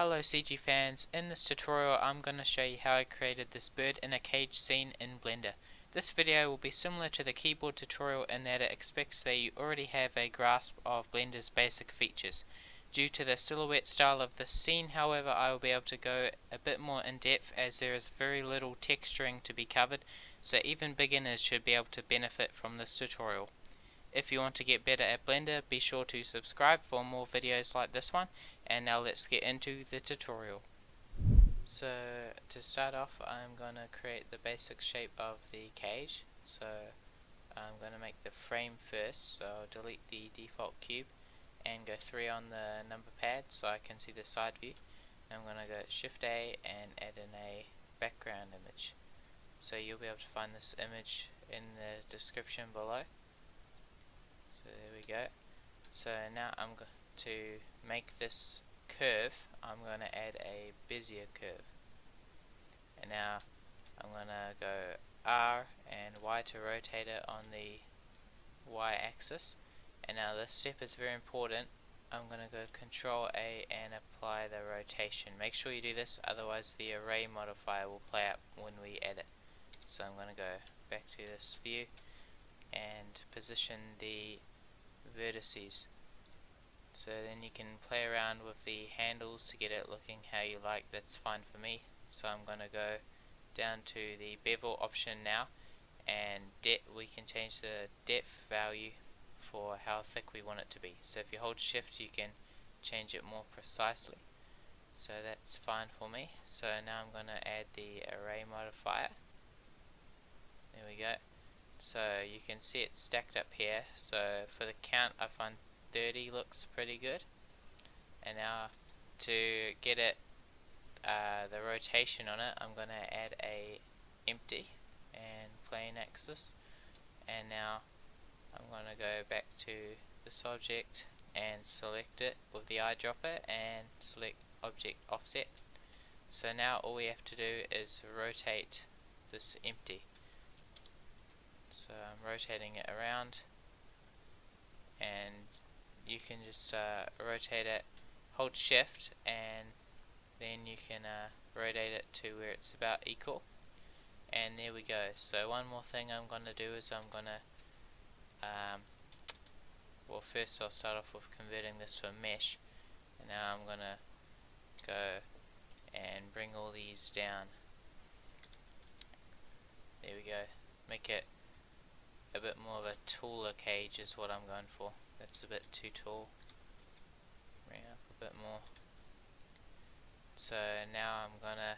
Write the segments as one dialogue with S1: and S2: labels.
S1: Hello CG fans, in this tutorial I'm going to show you how I created this bird in a cage scene in Blender. This video will be similar to the keyboard tutorial in that it expects that you already have a grasp of Blender's basic features. Due to the silhouette style of this scene, however, I will be able to go a bit more in depth as there is very little texturing to be covered, so even beginners should be able to benefit from this tutorial. If you want to get better at Blender, be sure to subscribe for more videos like this one. And now let's get into the tutorial. So to start off, I'm going to create the basic shape of the cage. So I'm going to make the frame first, so I'll delete the default cube and go 3 on the number pad so I can see the side view. I'm going to go Shift A and add in a background image. So you'll be able to find this image in the description below. So there we go. So now I'm going to make this curve. I'm going to add a Bezier curve. And now I'm going to go R and Y to rotate it on the Y axis. And now this step is very important. I'm going to go Control A and apply the rotation. Make sure you do this, otherwise the array modifier will play up when we edit. So I'm going to go back to this view and position the vertices. So then you can play around with the handles to get it looking how you like. That's fine for me. So I'm going to go down to the bevel option now, and we can change the depth value for how thick we want it to be. So if you hold shift you can change it more precisely. So that's fine for me. So now I'm going to add the array modifier. There we go. So you can see it stacked up here. So for the count I find 30 looks pretty good. And now to get it the rotation on it, I'm going to add a empty and plane axis. And now I'm going to go back to this object and select it with the eyedropper and select object offset. So now all we have to do is rotate this empty. So I'm rotating it around, and you can just rotate it, hold shift, and then you can rotate it to where it's about equal. And there we go. So one more thing I'm going to do is I'm going to well, first I'll start off with converting this to a mesh, and now I'm going to go and bring all these down. There we go. Make it a bit more of a taller cage is what I'm going for. That's a bit too tall. Bring it up a bit more. So now I'm gonna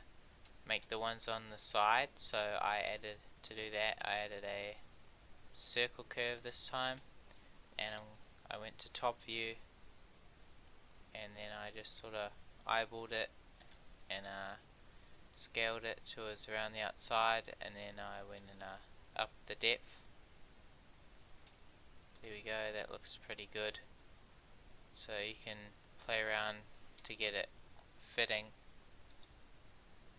S1: make the ones on the side. So to do that I added a circle curve this time, and I went to top view, and then I just sort of eyeballed it and scaled it to it's around the outside, and then I went and up the depth. There we go, that looks pretty good. So you can play around to get it fitting.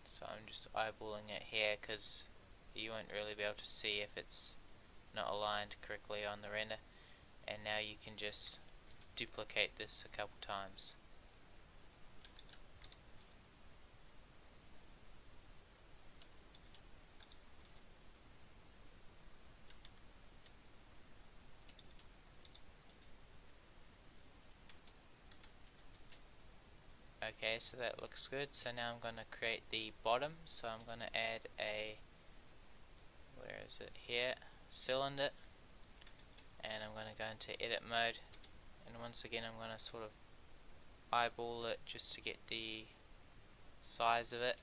S1: So I'm just eyeballing it here because you won't really be able to see if it's not aligned correctly on the render. And now you can just duplicate this a couple times. Okay, so that looks good. So now I'm going to create the bottom. So I'm going to add a, where is it, here, cylinder, and I'm going to go into edit mode, and once again I'm going to sort of eyeball it just to get the size of it,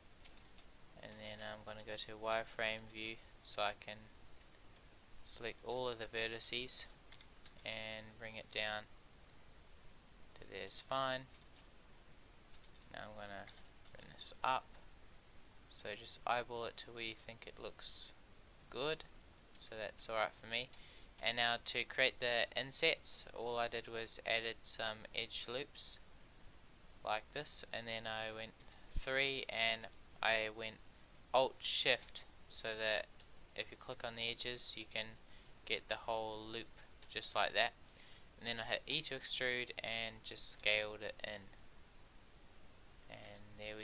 S1: and then I'm going to go to wireframe view so I can select all of the vertices and bring it down to there's fine. Now I'm going to bring this up, so just eyeball it to where you think it looks good, so that's alright for me. And now to create the insets, all I did was added some edge loops like this, and then I went 3 and I went Alt Shift, so that if you click on the edges you can get the whole loop just like that. And then I hit E to extrude and just scaled it in. And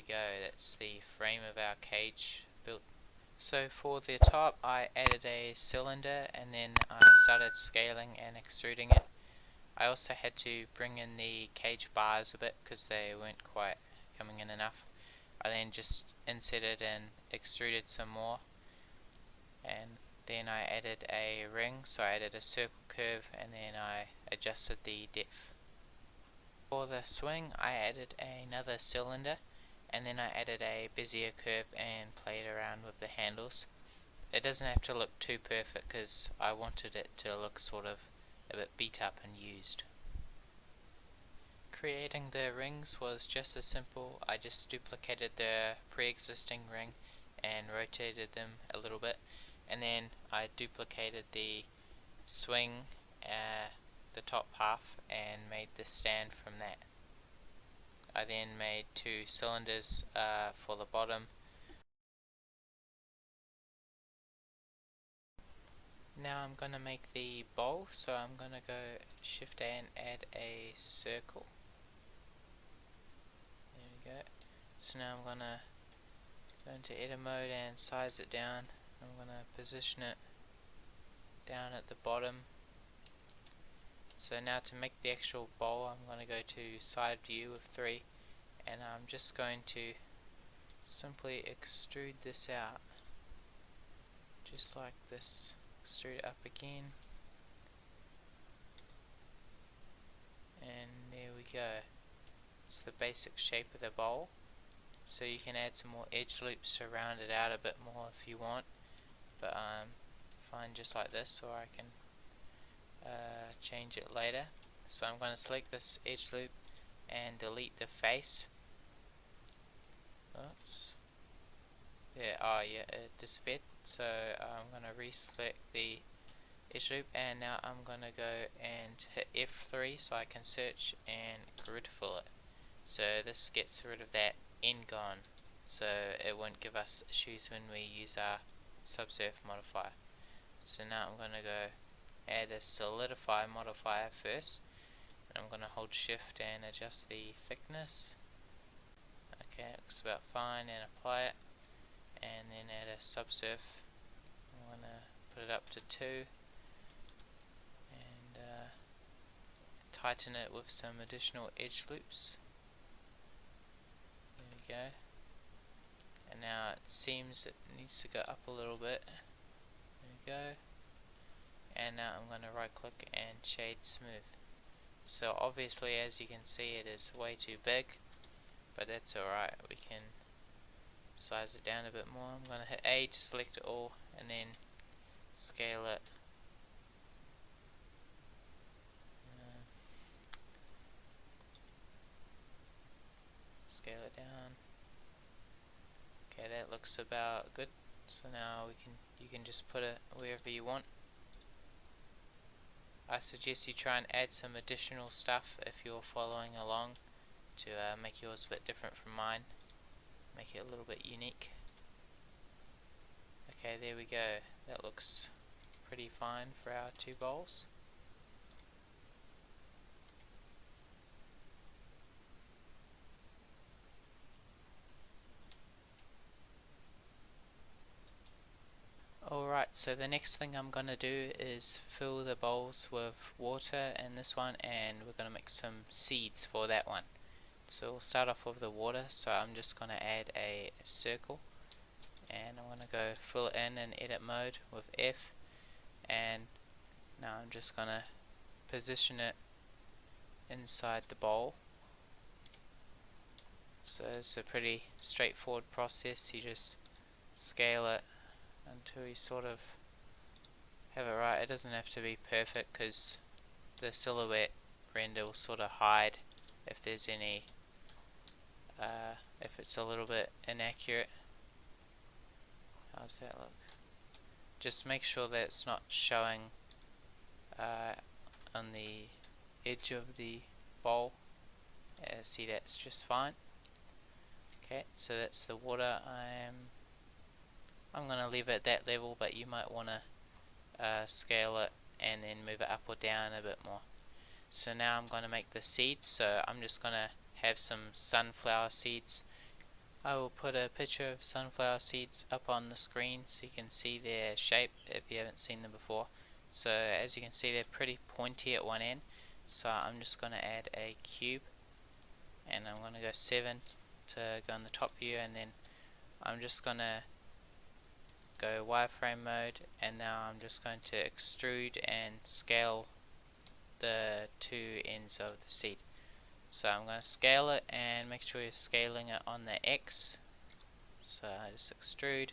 S1: go, that's the frame of our cage built. So for the top I added a cylinder and then I started scaling and extruding it. I also had to bring in the cage bars a bit because they weren't quite coming in enough. I then just inserted and extruded some more, and then I added a ring, so I added a circle curve and then I adjusted the depth. For the swing I added another cylinder and then I added a Bezier curve and played around with the handles. It doesn't have to look too perfect because I wanted it to look sort of a bit beat up and used. Creating the rings was just as simple. I just duplicated the pre-existing ring and rotated them a little bit, and then I duplicated the swing, the top half, and made the stand from that. I then made two cylinders for the bottom. Now I'm going to make the bowl, so I'm going to go Shift A and add a circle. There we go. So now I'm going to go into edit mode and size it down. I'm going to position it down at the bottom. So now to make the actual bowl I'm going to go to side view of 3 and I'm just going to simply extrude this out just like this. Extrude it up again, and there we go. It's the basic shape of the bowl. So you can add some more edge loops to round it out a bit more if you want, but fine just like this, or I can change it later. So I'm going to select this edge loop and delete the face. Oops. Yeah, oh yeah, it disappeared. So I'm going to reselect the edge loop, and now I'm going to go and hit F3 so I can search and grid fill it. So this gets rid of that end gone, so it won't give us issues when we use our subsurf modifier. So now I'm going to go add a solidify modifier first, and I'm going to hold shift and adjust the thickness. Okay, it looks about fine, and apply it, and then add a subsurf. I'm going to put it up to 2 and tighten it with some additional edge loops. There we go. And now it seems it needs to go up a little bit. There we go. And now I'm going to right click and shade smooth. So obviously, as you can see, it is way too big, but that's alright. We can size it down a bit more. I'm going to hit A to select it all and then scale it. Scale it down. Okay, that looks about good. So now you can just put it wherever you want. I suggest you try and add some additional stuff if you're following along to make yours a bit different from mine. Make it a little bit unique. Okay, there we go. That looks pretty fine for our two bowls. Alright, so the next thing I'm going to do is fill the bowls with water in this one, and we're going to make some seeds for that one. So we'll start off with the water, so I'm just going to add a circle, and I'm going to go fill it in edit mode with F, and now I'm just going to position it inside the bowl. So it's a pretty straightforward process. You just scale it until you sort of have it right. It doesn't have to be perfect because the silhouette render will sort of hide if there's any if it's a little bit inaccurate. How's that look? Just make sure that it's not showing on the edge of the bowl. See, that's just fine. Okay, so that's the water. I'm going to leave it at that level, but you might want to scale it and then move it up or down a bit more. So now I'm going to make the seeds, so I'm just going to have some sunflower seeds. I will put a picture of sunflower seeds up on the screen so you can see their shape if you haven't seen them before. So as you can see, they're pretty pointy at one end, so I'm just going to add a cube, and I'm going to go 7 to go on the top view, and then I'm just going to go wireframe mode, and now I'm just going to extrude and scale the two ends of the seed. So I'm going to scale it, and make sure you're scaling it on the X. So I just extrude,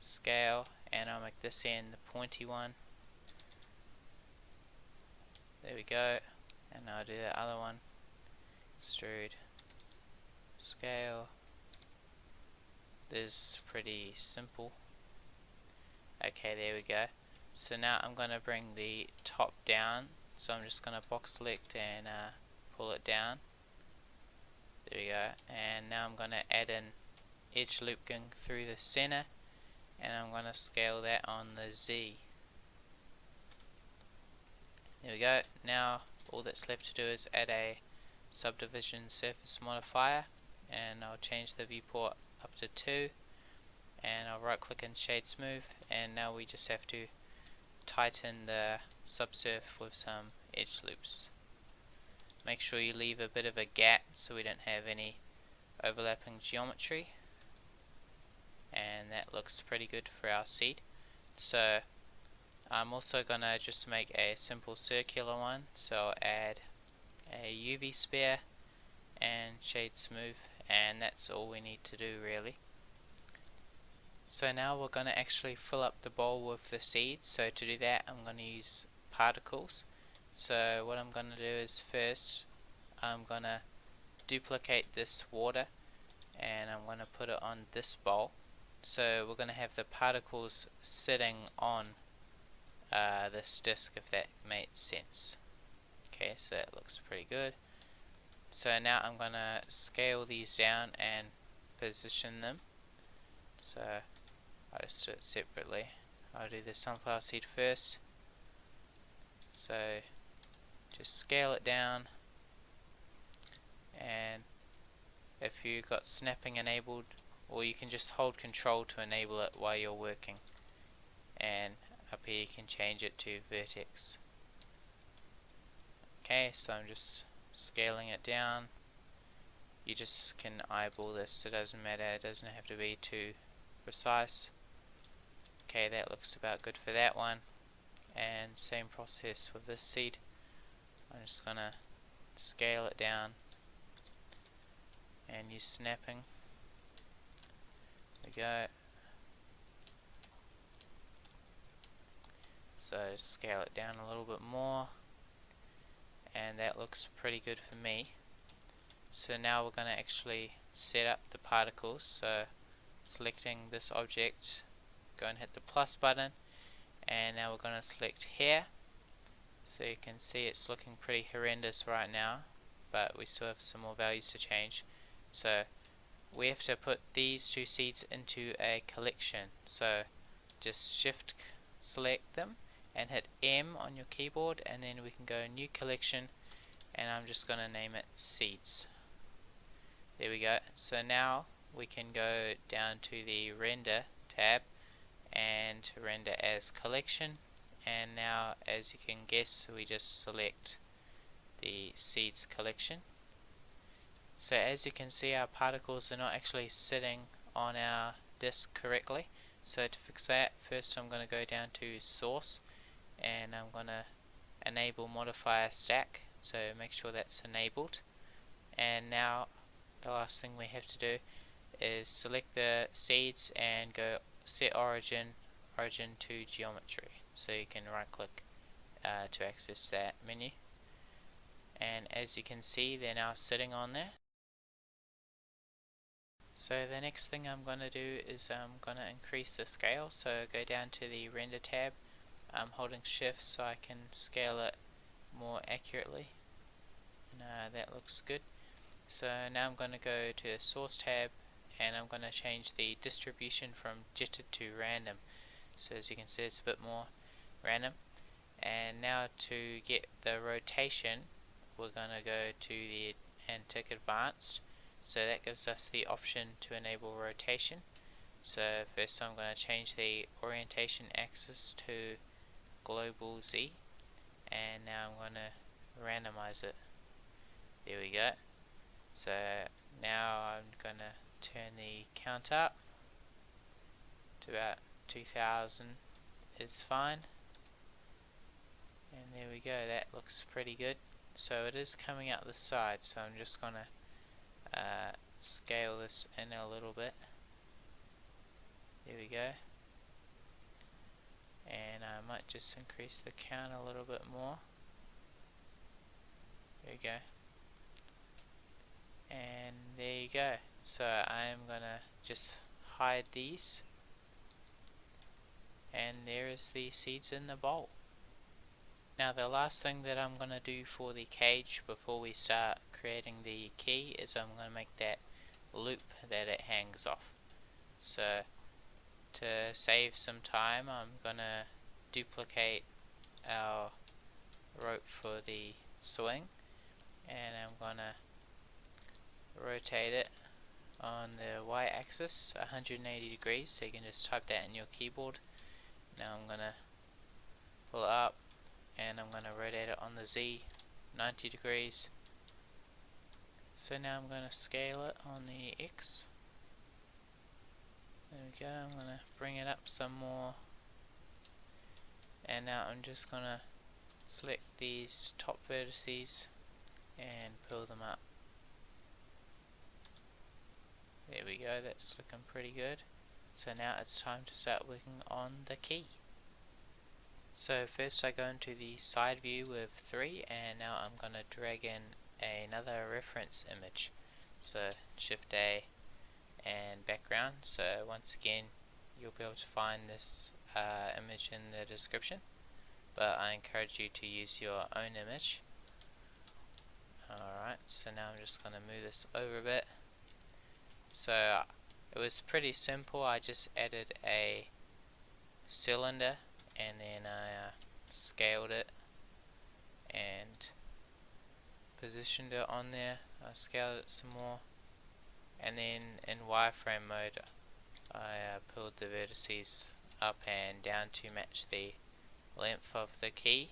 S1: scale, and I'll make this end the pointy one. There we go. And I'll do the other one. Extrude, scale. This is pretty simple. Okay, there we go. So now I'm going to bring the top down. So I'm just going to box select and pull it down. There we go. And now I'm going to add an edge loop going through the center, and I'm going to scale that on the Z. There we go. Now all that's left to do is add a subdivision surface modifier, and I'll change the viewport up to 2, and I'll right click and shade smooth, and now we just have to tighten the subsurf with some edge loops. Make sure you leave a bit of a gap so we don't have any overlapping geometry, and that looks pretty good for our seed. So I'm also gonna just make a simple circular one, so I'll add a UV sphere and shade smooth, and that's all we need to do really. So now we're going to actually fill up the bowl with the seeds. So to do that, I'm going to use particles. So what I'm going to do is first I'm going to duplicate this water, and I'm going to put it on this bowl. So we're going to have the particles sitting on this disc, if that made sense. Okay, so that looks pretty good. So now I'm going to scale these down and position them. So I'll just do it separately. I'll do the sunflower seed first. So just scale it down, and if you've got snapping enabled, or you can just hold control to enable it while you're working, and up here you can change it to vertex. Okay, so I'm just scaling it down. You just can eyeball this, it doesn't matter, it doesn't have to be too precise. Okay, that looks about good for that one, and same process with this seed. I'm just gonna scale it down and use snapping. There we go. So scale it down a little bit more, and that looks pretty good for me. So now we're going to actually set up the particles. So selecting this object, go and hit the plus button, and now we're going to select hair. So you can see it's looking pretty horrendous right now, but we still have some more values to change. So we have to put these two seeds into a collection. So just shift select them and hit M on your keyboard, and then we can go new collection, and I'm just going to name it seeds. There we go. So now we can go down to the render tab and render as collection, and now as you can guess, we just select the seeds collection. So as you can see, our particles are not actually sitting on our disk correctly. So to fix that, first I'm going to go down to source, and I'm going to enable modifier stack, so make sure that's enabled. And now the last thing we have to do is select the seeds and go set origin to geometry. So you can right click to access that menu, and as you can see, they're now sitting on there. So the next thing I'm going to do is I'm going to increase the scale. So go down to the render tab, I'm holding shift so I can scale it more accurately, and that looks good. So now I'm going to go to the source tab, and I'm going to change the distribution from jitter to random. So as you can see, it's a bit more random. And now to get the rotation, we're going to go to the and tick advanced. So that gives us the option to enable rotation. So first I'm going to change the orientation axis to global Z, and now I'm going to randomize it. There we go. So now I'm going to turn the count up to about 2000 is fine. And there we go, that looks pretty good. So it is coming out the side, so I'm just going to scale this in a little bit. There we go. And I might just increase the count a little bit more. There we go. And there you go. So I'm gonna just hide these, and there is the seeds in the bowl. Now the last thing that I'm gonna do for the cage before we start creating the key is I'm gonna make that loop that it hangs off. So to save some time, I'm gonna duplicate our rope for the swing, and I'm gonna rotate it on the y-axis 180 degrees, so you can just type that in your keyboard. Now I'm gonna pull it up, and I'm gonna rotate it on the z 90 degrees. So now I'm gonna scale it on the x. There we go. I'm gonna bring it up some more, and now I'm just gonna select these top vertices and pull them up. There we go, that's looking pretty good. So now it's time to start working on the key. So first I go into the side view with 3, and now I'm going to drag in another reference image. So Shift A and background. So once again you'll be able to find this image in the description, but I encourage you to use your own image. Alright, so now I'm just going to move this over a bit. So it was pretty simple. I just added a cylinder, and then I scaled it and positioned it on there. I scaled it some more, and then in wireframe mode I pulled the vertices up and down to match the length of the key.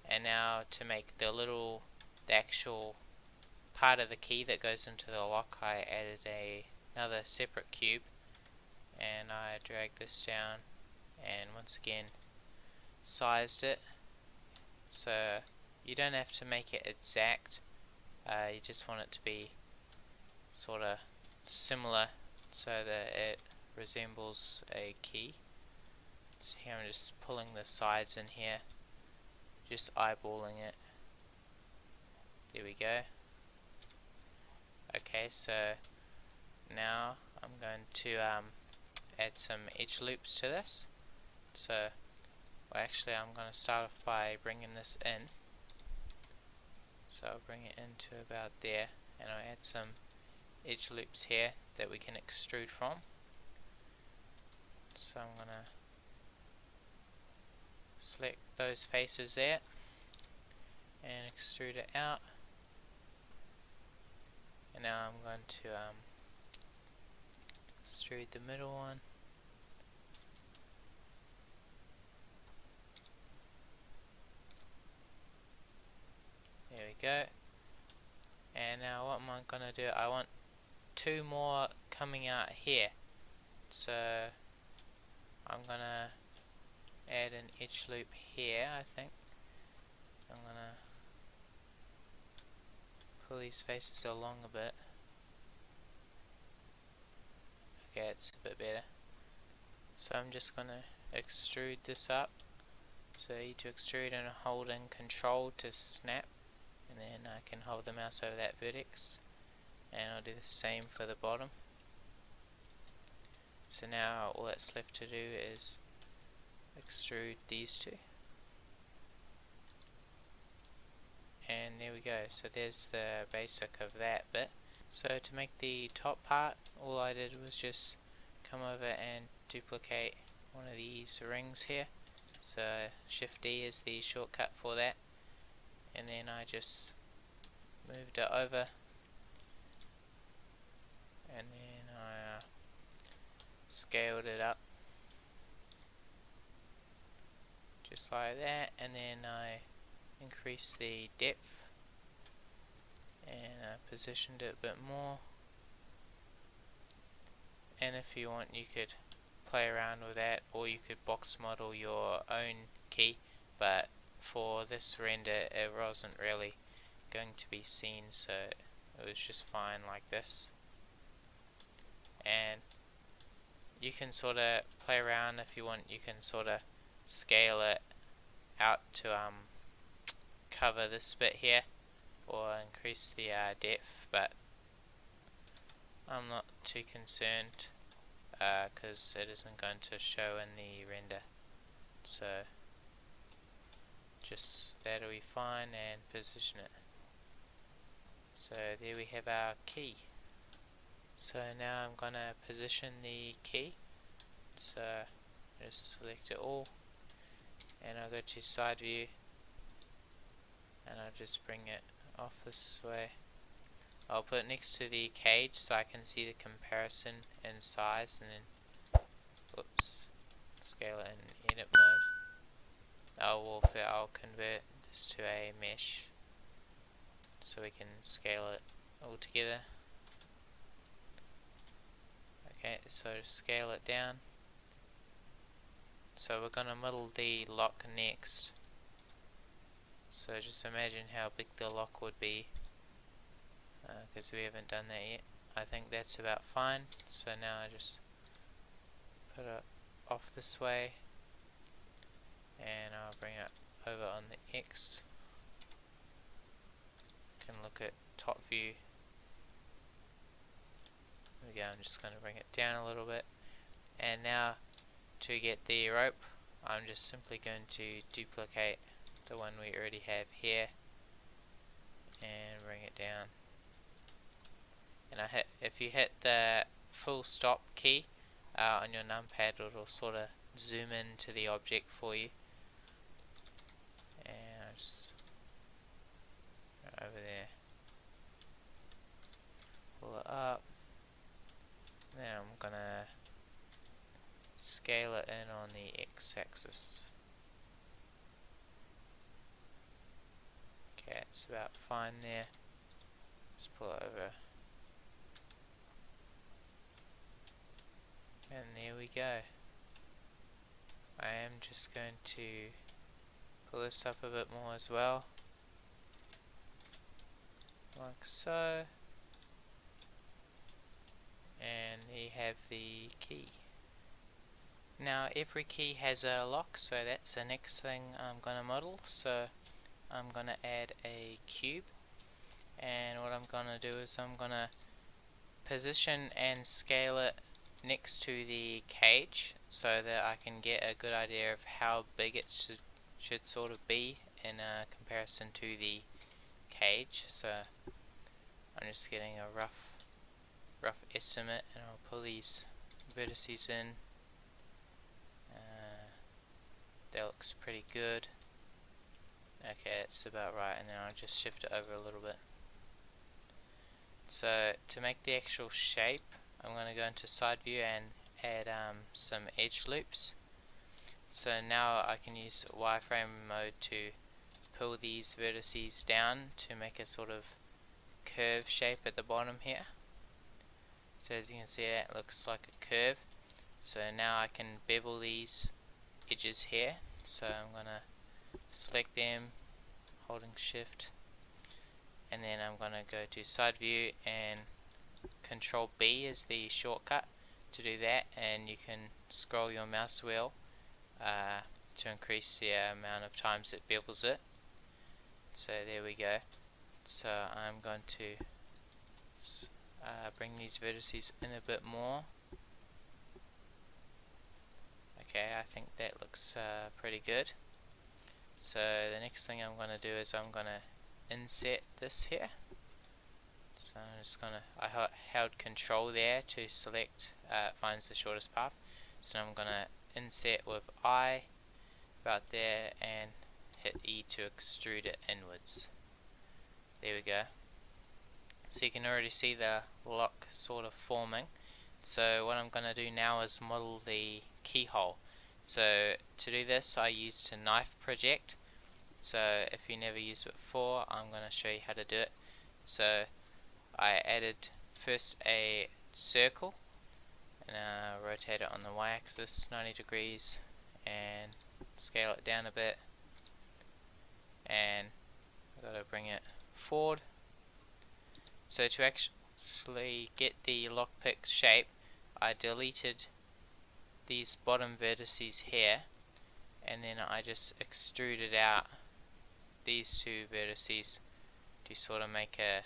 S1: And now to make the actual part of the key that goes into the lock, I added another separate cube, and I dragged this down and once again sized it. So you don't have to make it exact, you just want it to be sort of similar so that it resembles a key. So here I'm just pulling the sides in here, just eyeballing it. There we go. Okay, so now I'm going to add some edge loops to this. So actually I'm going to start off by bringing this in. So I'll bring it into about there, and I'll add some edge loops here that we can extrude from. So I'm going to select those faces there and extrude it out. And now I'm going to extrude the middle one. There we go. And now what am I going to do? I want 2 more coming out here. So I'm going to add an edge loop here, I think. I'm going to pull these faces along a bit. Okay, it's a bit better. So I'm just going to extrude this up. So you to extrude and hold in control to snap, and then I can hold the mouse over that vertex, and I'll do the same for the bottom. So now all that's left to do is extrude these 2. And there we go, so there's the basic of that bit. So to make the top part, all I did was just come over and duplicate one of these rings here. So Shift D is the shortcut for that, and then I just moved it over scaled it up just like that, and then I increased the depth and I positioned it a bit more. And if you want, you could play around with that, or you could box model your own key, but for this render it wasn't really going to be seen, so it was just fine like this. And you can sort of play around if you want. You can sort of scale it out to cover this bit here, or increase the depth, but I'm not too concerned because it isn't going to show in the render, so just that'll be fine, and position it. So there we have our key. So now I'm gonna position the key, so just select it all, and I'll go to side view, and I'll just bring it off this way. I'll put it next to the cage so I can see the comparison in size, and then oops, scale it in edit mode. I'll convert this to a mesh so we can scale it all together. Okay, so scale it down. So we're gonna model the lock next. So just imagine how big the lock would be, because we haven't done that yet. I think that's about fine. So now I just put it off this way, and I'll bring it over on the X. You can look at top view. There we go. I'm just going to bring it down a little bit, and now to get the rope, I'm just simply going to duplicate the one we already have here and bring it down. And if you hit the full stop key on your numpad, it'll sort of zoom into the object for you. And I'll just over there, pull it up. Then I'm gonna scale it in on the x-axis. Okay, it's about fine there. Just pull it over. And there we go. I am just going to pull this up a bit more as well, like so, and there you have the key. Now every key has a lock, so that's the next thing I'm going to model. So I'm going to add a cube, and what I'm going to do is I'm going to position and scale it next to the cage so that I can get a good idea of how big it should sort of be in comparison to the cage. So I'm just getting a rough estimate, and I'll pull these vertices in. That looks pretty good. Okay, that's about right, and then I'll just shift it over a little bit. So to make the actual shape, I'm going to go into side view and add some edge loops. So now I can use wireframe mode to pull these vertices down to make a sort of curve shape at the bottom here. So as you can see, that looks like a curve. So now I can bevel these edges here. So I'm going to select them, holding shift, and then I'm going to go to side view, and Control B is the shortcut to do that, and you can scroll your mouse wheel to increase the amount of times it bevels it. So there we go. So I'm going to bring these vertices in a bit more. Okay, I think that looks pretty good. So the next thing I'm going to do is I'm going to inset this here. So I'm just going to, I held control there to select, finds the shortest path. So I'm going to inset with I about there and hit E to extrude it inwards. There we go. So you can already see the lock sort of forming. So what I'm going to do now is model the keyhole. So to do this I used a knife project. So if you never used it before, I'm going to show you how to do it. So I added first a circle and rotate it on the y-axis 90 degrees and scale it down a bit, and I've got to bring it forward. So to actually get the lockpick shape, I deleted these bottom vertices here, and then I just extruded out these two vertices to sort of make a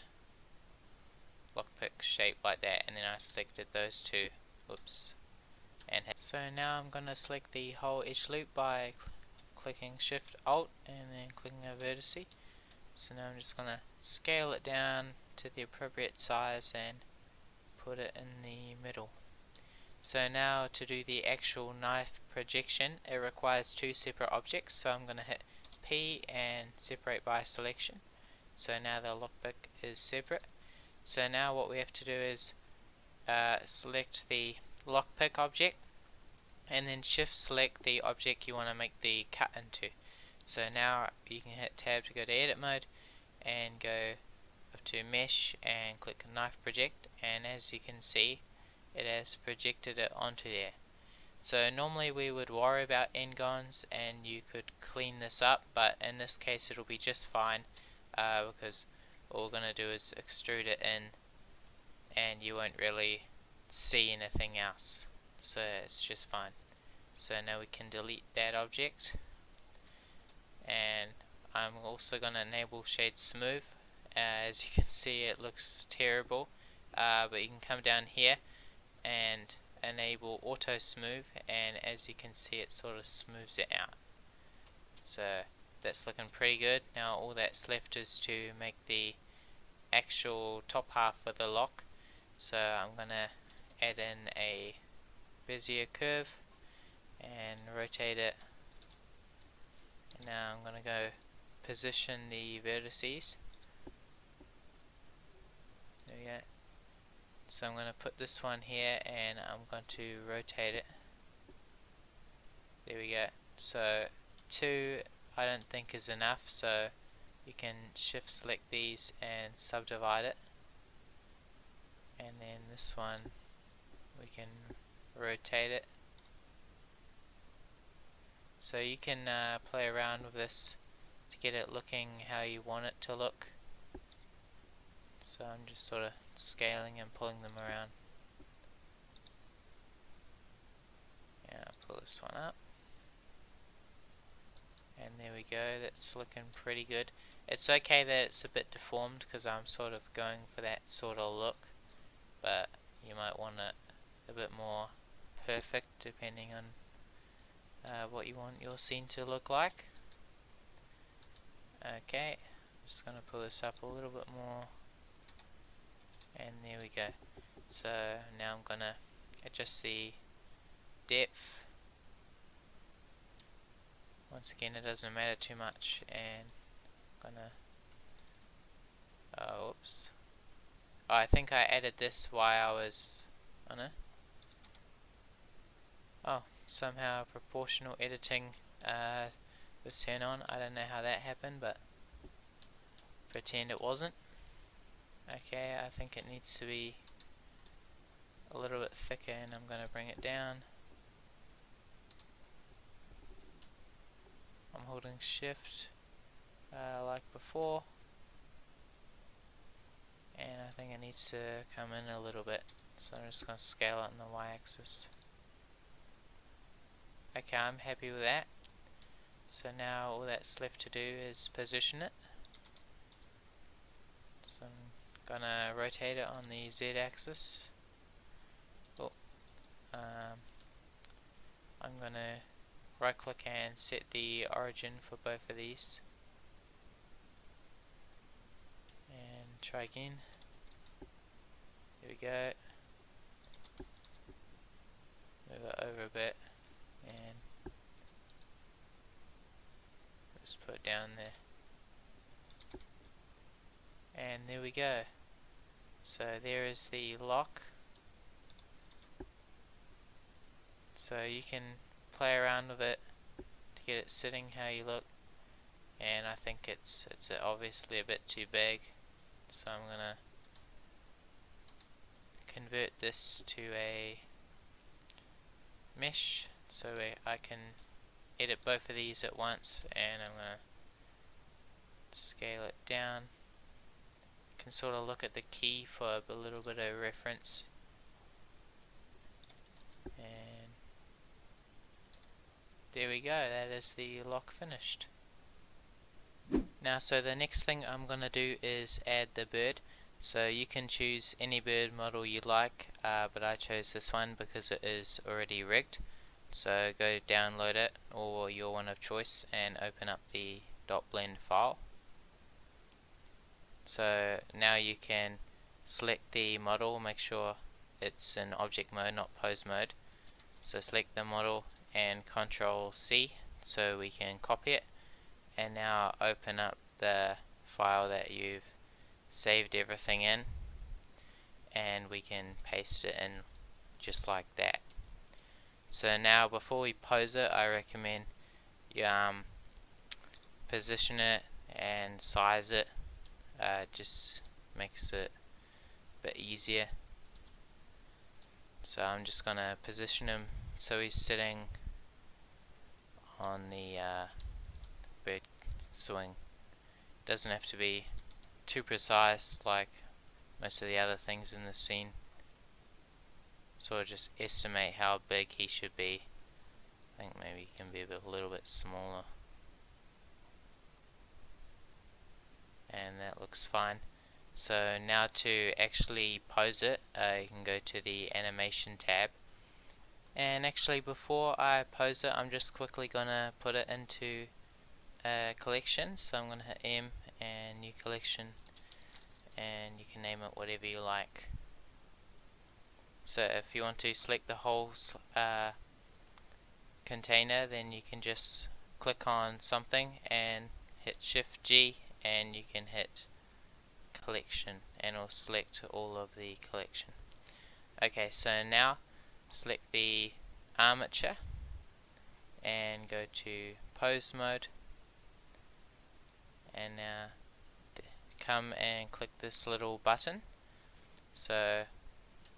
S1: lockpick shape like that, and then I selected those two. Oops. And so now I'm going to select the whole edge loop by clicking Shift Alt and then clicking a vertice. So now I'm just going to scale it down to the appropriate size and put it in the middle. So now to do the actual knife projection, it requires two separate objects, so I'm going to hit P and separate by selection. So now the lockpick is separate. So now what we have to do is select the lockpick object and then shift select the object you want to make the cut into. So now you can hit tab to go to edit mode and go up to mesh and click knife project, and as you can see it has projected it onto there. So normally we would worry about n-gons and you could clean this up, but in this case it'll be just fine because all we're going to do is extrude it in and you won't really see anything else, so it's just fine. So now we can delete that object, and I'm also going to enable shade smooth. As you can see it looks terrible, but you can come down here and enable auto smooth, and as you can see it sort of smooths it out. So that's looking pretty good. Now all that's left is to make the actual top half of the lock. So I'm going to add in a Bezier curve and rotate it. And now I'm going to go position the vertices. There we go. So I'm going to put this one here and I'm going to rotate it. There we go. So 2 I don't think is enough, so you can shift select these and subdivide it. And then this one we can rotate it. So you can play around with this to get it looking how you want it to look. So I'm just sort of scaling and pulling them around. And I'll pull this one up. And there we go, that's looking pretty good. It's okay that it's a bit deformed because I'm sort of going for that sort of look, but you might want it a bit more perfect depending on what you want your scene to look like. Okay, I'm just going to pull this up a little bit more, and there we go. So now I'm going to adjust the depth. Once again, it doesn't matter too much, and I'm gonna whoops. Oh, I think I added this while I was somehow proportional editing was turned on. I don't know how that happened, but pretend it wasn't. Okay, I think it needs to be a little bit thicker, and I'm gonna bring it down. I'm holding shift like before, and I think it needs to come in a little bit, so I'm just going to scale it on the y-axis. Okay, I'm happy with that. So now all that's left to do is position it. So I'm going to rotate it on the z-axis. I'm going to right click and set the origin for both of these, and try again. There we go. Move it over a bit and just put it down there, and there we go. So there is the lock. So you can play around with it to get it sitting how you look, and I think it's obviously a bit too big, so I'm gonna convert this to a mesh so I can edit both of these at once, and I'm gonna scale it down. You can sort of look at the key for a little bit of reference, and there we go, that is the lock finished. Now, so the next thing I'm going to do is add the bird. So you can choose any bird model you like, but I chose this one because it is already rigged. So go download it, or your one of choice, and open up the .blend file. So now you can select the model, make sure it's in object mode, not pose mode. So select the model and Control C so we can copy it, and now open up the file that you've saved everything in, and we can paste it in just like that. So now before we pose it, I recommend you position it and size it. Just makes it a bit easier. So I'm just gonna position him so he's sitting on the bird swing. Doesn't have to be too precise like most of the other things in the scene. Sort of just estimate how big he should be. I think maybe he can be a little bit smaller. And that looks fine. So now to actually pose it, you can go to the animation tab. And actually before I pose it, I'm just quickly gonna put it into a collection. So I'm gonna hit M and new collection, and you can name it whatever you like. So if you want to select the whole container, then you can just click on something and hit Shift G, and you can hit collection, and it'll select all of the collection. Okay, so now select the armature and go to pose mode, and now come and click this little button, so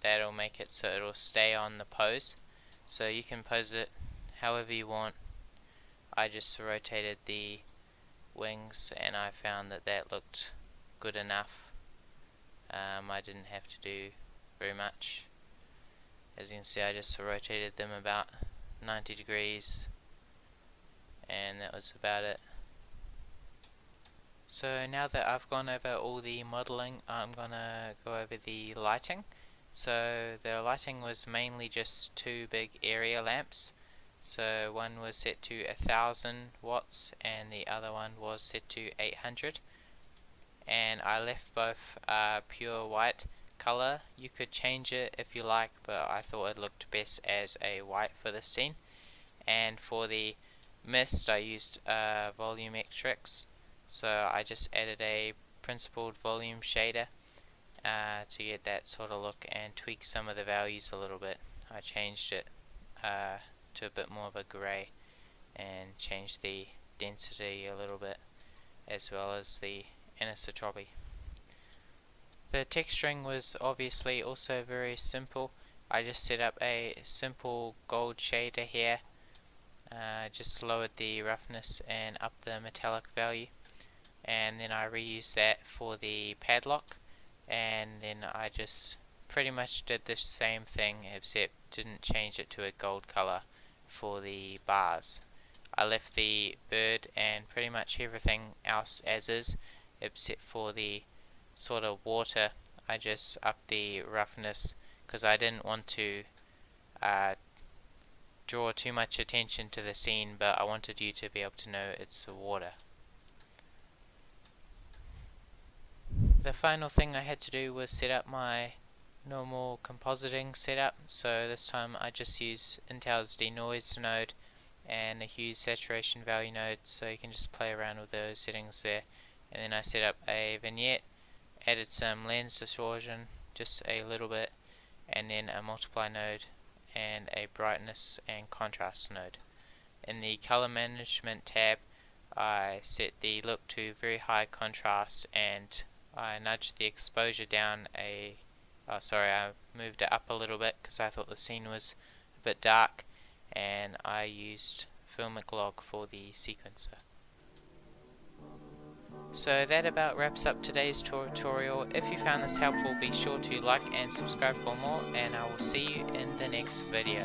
S1: that'll make it so it'll stay on the pose. So you can pose it however you want. I just rotated the wings and I found that that looked good enough. I didn't have to do very much. As you can see, I just rotated them about 90 degrees, and that was about it. So now that I've gone over all the modeling, I'm gonna go over the lighting. So the lighting was mainly just two big area lamps. So one was set to 1000 watts and the other one was set to 800. And I left both pure white color. You could change it if you like, but I thought it looked best as a white for this scene. And for the mist, I used volumetrics. So I just added a principled volume shader to get that sort of look and tweak some of the values a little bit. I changed it to a bit more of a grey and changed the density a little bit, as well as the anisotropy. The texturing was obviously also very simple. I just set up a simple gold shader here, just lowered the roughness and upped the metallic value, and then I reused that for the padlock, and then I just pretty much did the same thing except didn't change it to a gold color for the bars. I left the bird and pretty much everything else as is, except for the sort of water. I just upped the roughness because I didn't want to draw too much attention to the scene, but I wanted you to be able to know it's water. The final thing I had to do was set up my normal compositing setup. So this time I just use Intel's denoise node and a hue saturation value node, so you can just play around with those settings there. And then I set up a vignette, added some lens distortion, just a little bit, and then a multiply node, and a brightness and contrast node. In the color management tab, I set the look to very high contrast, and I nudged the exposure down I moved it up a little bit because I thought the scene was a bit dark, and I used filmic log for the sequencer. So that about wraps up today's tutorial. If you found this helpful, be sure to like and subscribe for more, and I will see you in the next video.